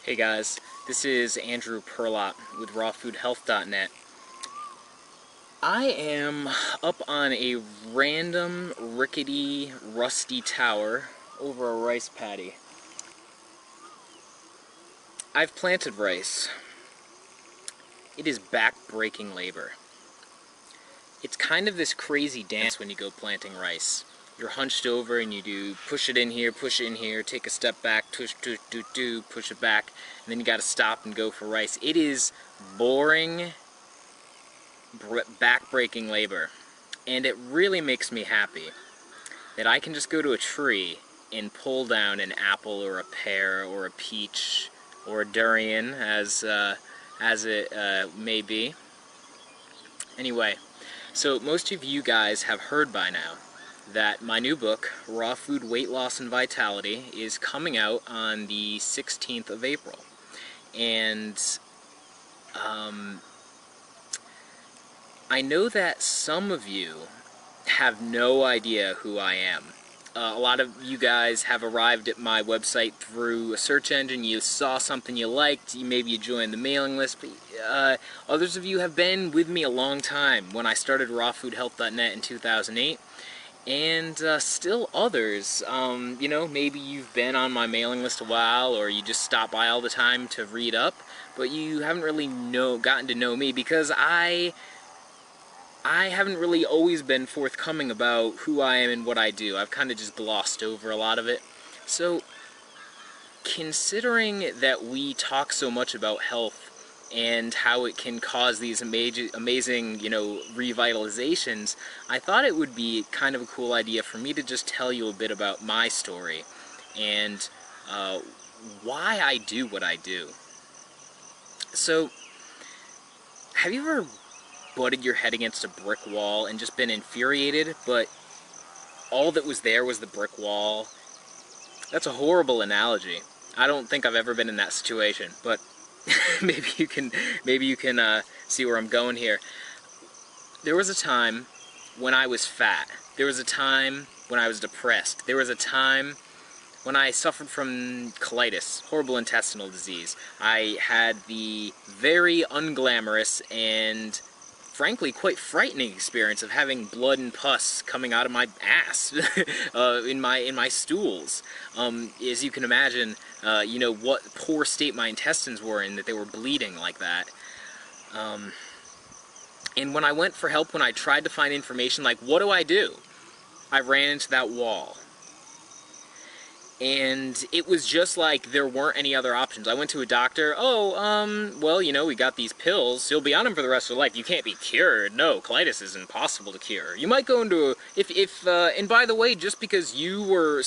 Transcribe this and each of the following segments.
Hey guys, this is Andrew Perlott with rawfoodhealth.net. I am up on a random, rickety, rusty tower over a rice paddy. I've planted rice. It is back-breaking labor. It's kind of this crazy dance when you go planting rice. You're hunched over and you do push it in here, take a step back, push it back, and then you gotta stop and go for rice. It is boring, back-breaking labor, and it really makes me happy that I can just go to a tree and pull down an apple or a pear or a peach or a durian, as it may be. Anyway, so most of you guys have heard by now that my new book, Raw Food Weight Loss and Vitality, is coming out on the 16th of April. And I know that some of you have no idea who I am. A lot of you guys have arrived at my website through a search engine. You saw something you liked, maybe you joined the mailing list, but others of you have been with me a long time. When I started rawfoodhealth.net in 2008, and still others, you know, maybe you've been on my mailing list a while, or you just stop by all the time to read up, but you haven't really gotten to know me because I haven't really always been forthcoming about who I am and what I do. I've kind of just glossed over a lot of it. So, considering that we talk so much about health and how it can cause these amazing, you know, revitalizations, I thought it would be kind of a cool idea for me to just tell you a bit about my story and why I do what I do. So, have you ever butted your head against a brick wall and just been infuriated, but all that was there was the brick wall? That's a horrible analogy. I don't think I've ever been in that situation, but maybe you can see where I'm going here. There was a time when I was fat. There was a time when I was depressed. There was a time when I suffered from colitis, horrible intestinal disease. I had the very unglamorous and frankly quite frightening experience of having blood and pus coming out of my ass in my stools. As you can imagine, you know what poor state my intestines were in, that they were bleeding like that. And when I went for help, when I tried to find information like what do, I ran into that wall. And it was just like there weren't any other options. I went to a doctor. Well, you know, we got these pills. You'll be on them for the rest of your life. You can't be cured. No, colitis is impossible to cure. You might go into and by the way, just because you were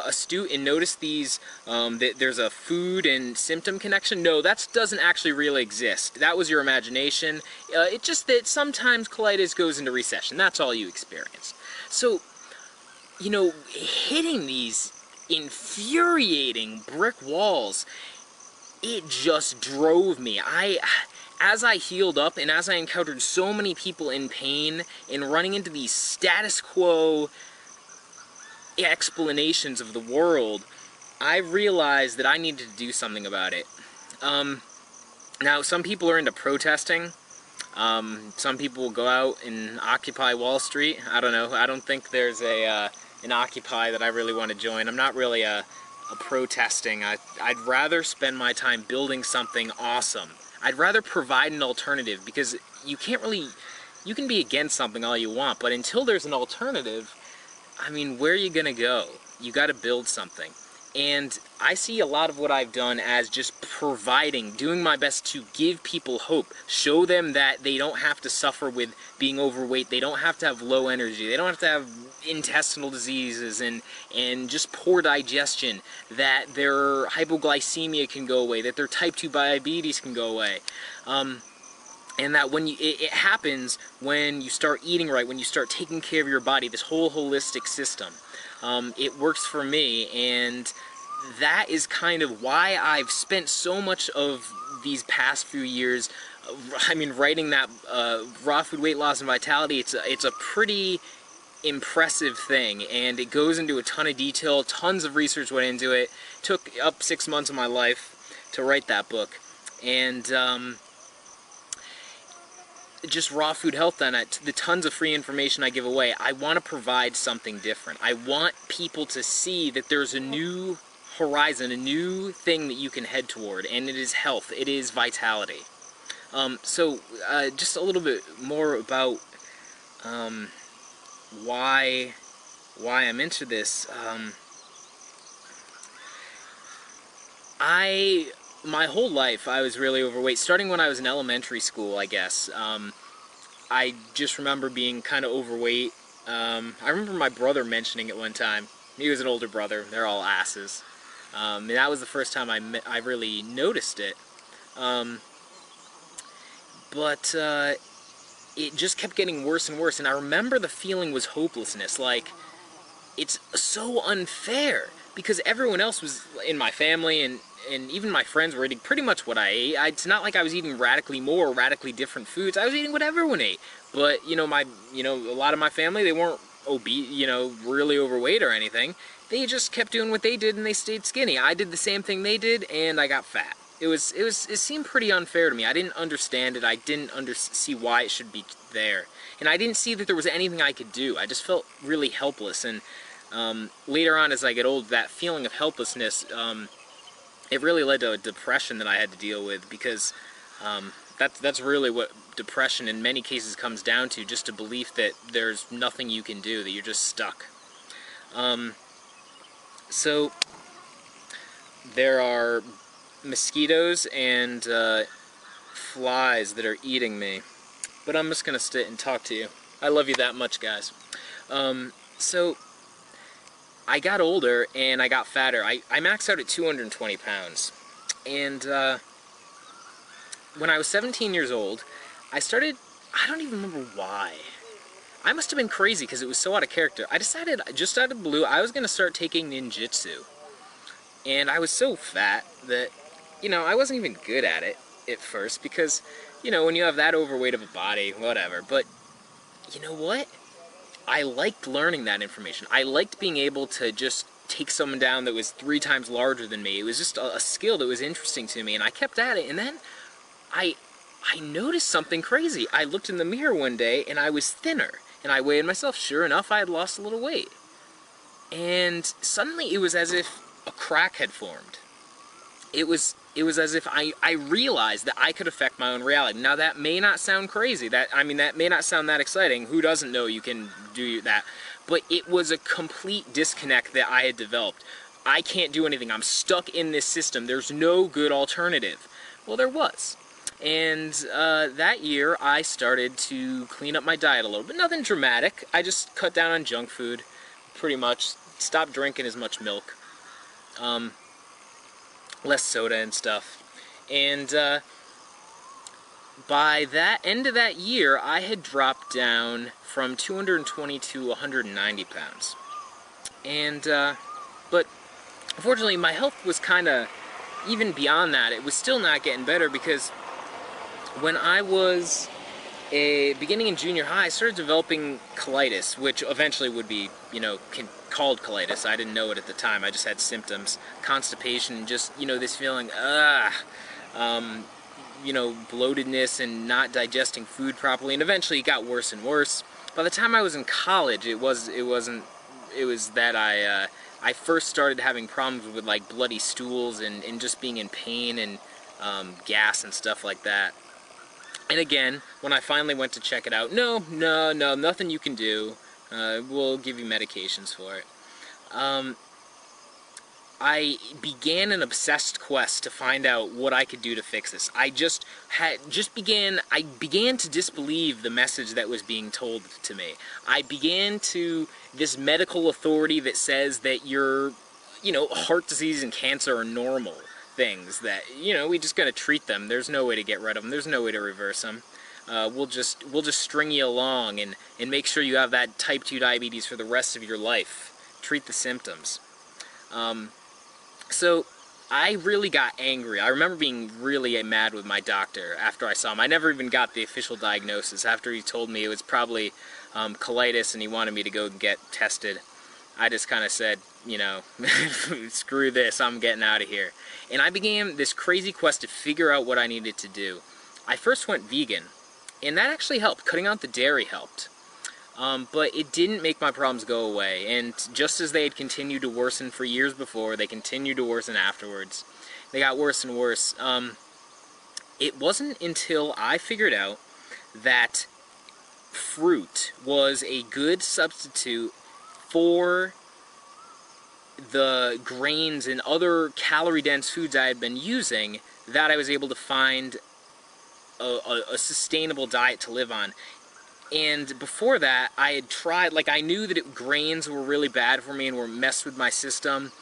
astute and noticed these, that there's a food and symptom connection, no, that doesn't actually really exist. That was your imagination. It's just that sometimes colitis goes into recession. That's all you experienced. So, you know, hitting these infuriating brick walls, it just drove me. As I healed up and as I encountered so many people in pain and running into these status quo explanations of the world, I realized that I needed to do something about it. Now, some people are into protesting. Some people will go out and occupy Wall Street. I don't know. I don't think there's an Occupy that I really want to join. I'm not really a protesting. I'd rather spend my time building something awesome. I'd rather provide an alternative, because you can be against something all you want, but until there's an alternative, I mean, where are you gonna go? You gotta build something. And I see a lot of what I've done as just doing my best to give people hope, show them that they don't have to suffer with being overweight, they don't have to have low energy, they don't have to have intestinal diseases and just poor digestion, that their hypoglycemia can go away, that their type 2 diabetes can go away. And that when it happens when you start eating right, when you start taking care of your body, this whole holistic system. It works for me, and that is kind of why I've spent so much of these past few years, I mean, writing that Raw Food Weight Loss and Vitality. It's a pretty impressive thing, and it goes into a ton of detail. Tons of research went into it. Took up 6 months of my life to write that book. And just raw food health on it, the tons of free information I give away, I want to provide something different. I want people to see that there's a new horizon, a new thing that you can head toward, and it is health, it is vitality. So just a little bit more about why I'm into this. My whole life I was really overweight, starting when I was in elementary school, I guess. I just remember being kind of overweight. I remember my brother mentioning it one time. He was an older brother. They're all asses. And that was the first time I really noticed it. But it just kept getting worse and worse. And I remember the feeling was hopelessness. Like, it's so unfair. Because everyone else was in my family, and even my friends were eating pretty much what I ate. It's not like I was eating radically more, radically different foods. I was eating what everyone ate. But, a lot of my family, they weren't obese, really overweight or anything. They just kept doing what they did, and they stayed skinny. I did the same thing they did, and I got fat. It seemed pretty unfair to me. I didn't understand it. I didn't see why it should be there. And I didn't see that there was anything I could do. I just felt really helpless. And later on, as I get old, that feeling of helplessness, it really led to a depression that I had to deal with, because that's really what depression in many cases comes down to, just a belief that there's nothing you can do, that you're just stuck. So there are mosquitoes and flies that are eating me, but I'm just gonna sit and talk to you. I love you that much, guys. So I got older and I got fatter. I maxed out at 220 pounds. And when I was 17 years old, I started, I don't even remember why. I must have been crazy because it was so out of character. I decided, just out of the blue, I was going to start taking ninjutsu. And I was so fat that, I wasn't even good at it at first because, when you have that overweight of a body, whatever. But, you know what? I liked learning that information. I liked being able to just take someone down that was 3 times larger than me. It was just a skill that was interesting to me, and I kept at it. And then I noticed something crazy. I looked in the mirror one day, and I was thinner. And I weighed myself. Sure enough, I had lost a little weight. And suddenly, it was as if a crack had formed. It was as if I realized that I could affect my own reality. Now, that may not sound crazy. That may not sound that exciting. Who doesn't know you can do that? But it was a complete disconnect that I had developed. I can't do anything. I'm stuck in this system. There's no good alternative. Well, there was. And that year, I started to clean up my diet a little bit. Nothing dramatic. I just cut down on junk food, pretty much. Stopped drinking as much milk. Less soda and stuff. And by the end of that year, I had dropped down from 220 to 190 pounds. And, but unfortunately, my health was kind of, even beyond that, it was still not getting better, because when I was beginning in junior high, I started developing colitis, which eventually would be, called colitis. I didn't know it at the time. I just had symptoms, constipation, just, this feeling, bloatedness and not digesting food properly, and eventually it got worse and worse. By the time I was in college, it was that I first started having problems with, like, bloody stools and just being in pain and gas and stuff like that. And again, when I finally went to check it out, no, nothing you can do. We'll give you medications for it. I began an obsessed quest to find out what I could do to fix this. I began to disbelieve the message that was being told to me. I began to, this medical authority that says that your, heart disease and cancer are normal things, that, we just gotta treat them. There's no way to get rid of them. There's no way to reverse them. We'll just string you along and make sure you have that type 2 diabetes for the rest of your life. Treat the symptoms. So I really got angry. I remember being really mad with my doctor after I saw him. I never even got the official diagnosis. After he told me it was probably colitis and he wanted me to go get tested, I just kind of said, you know, screw this, I'm getting out of here. And I began this crazy quest to figure out what I needed to do. I first went vegan, and that actually helped. Cutting out the dairy helped. But it didn't make my problems go away, and just as they had continued to worsen for years before, they continued to worsen afterwards. They got worse and worse. It wasn't until I figured out that fruit was a good substitute for the grains and other calorie-dense foods I had been using that I was able to find a sustainable diet to live on. And before that, I had tried, like, I knew that grains were really bad for me and were messed with my system,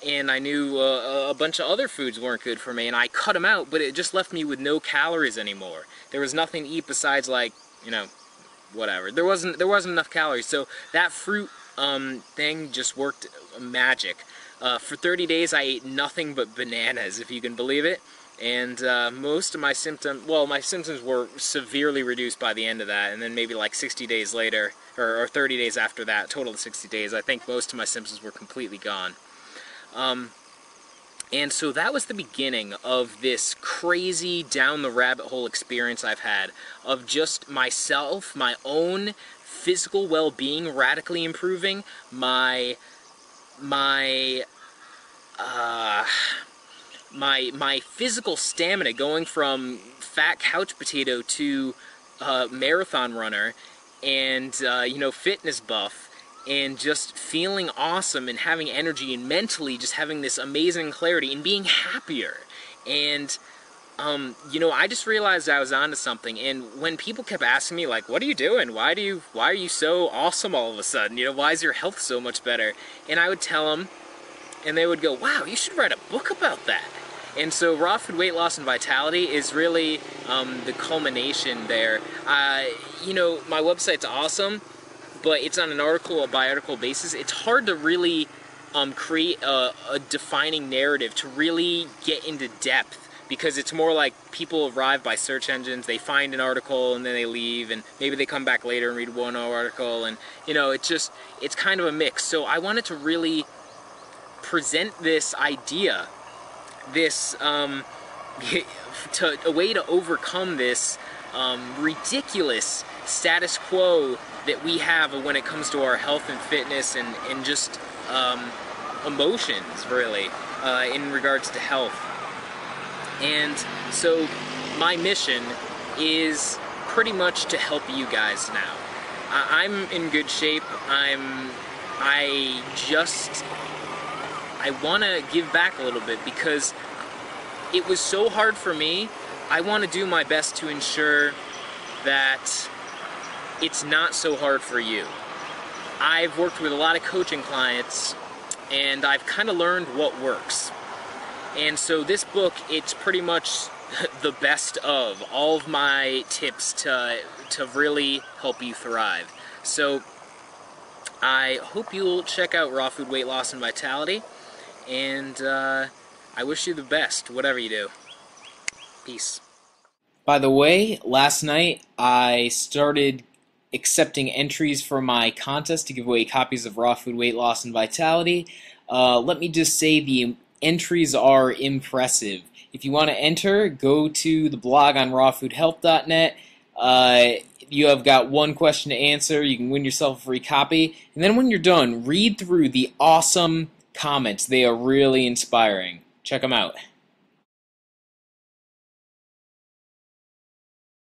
and I knew a bunch of other foods weren't good for me, and I cut them out, but it just left me with no calories anymore. There was nothing to eat besides, like, you know, whatever. There wasn't enough calories, so that fruit thing just worked magic. For 30 days, I ate nothing but bananas, if you can believe it. And most of my symptoms, well, my symptoms were severely reduced by the end of that, and then maybe like 60 days later, or 30 days after that, total of 60 days, I think most of my symptoms were completely gone. And so that was the beginning of this crazy down the rabbit hole experience I've had of just myself, my own physical well-being radically improving, my physical stamina going from fat couch potato to marathon runner and you know, fitness buff, and just feeling awesome and having energy and mentally just having this amazing clarity and being happier. And you know, I just realized I was onto something. And when people kept asking me, like, what are you doing? Why are you so awesome all of a sudden? You know, why is your health so much better? And I would tell them, and they would go, wow, you should write a book about that. And so Raw Food Weight Loss and Vitality is really the culmination there. You know, my website's awesome, but it's on an article-by-article basis. It's hard to really create a defining narrative, to really get into depth, because it's more like people arrive by search engines, they find an article and then they leave, and maybe they come back later and read one article, and you know, it's kind of a mix. So I wanted to really present this idea, this a way to overcome this ridiculous status quo that we have when it comes to our health and fitness and just emotions, really, in regards to health. And so my mission is pretty much to help you guys now. I'm in good shape. I want to give back a little bit because it was so hard for me. I want to do my best to ensure that it's not so hard for you. I've worked with a lot of coaching clients, and I've kind of learned what works. And so this book, it's pretty much the best of all of my tips to really help you thrive. So I hope you'll check out Raw Food Weight Loss and Vitality, and I wish you the best, whatever you do. Peace. By the way, last night I started accepting entries for my contest to give away copies of Raw Food Weight Loss and Vitality. Let me just say the entries are impressive. If you want to enter, go to the blog on rawfoodhealth.net. You have got one question to answer. You can win yourself a free copy. And then when you're done, read through the awesome comments. They are really inspiring. Check them out.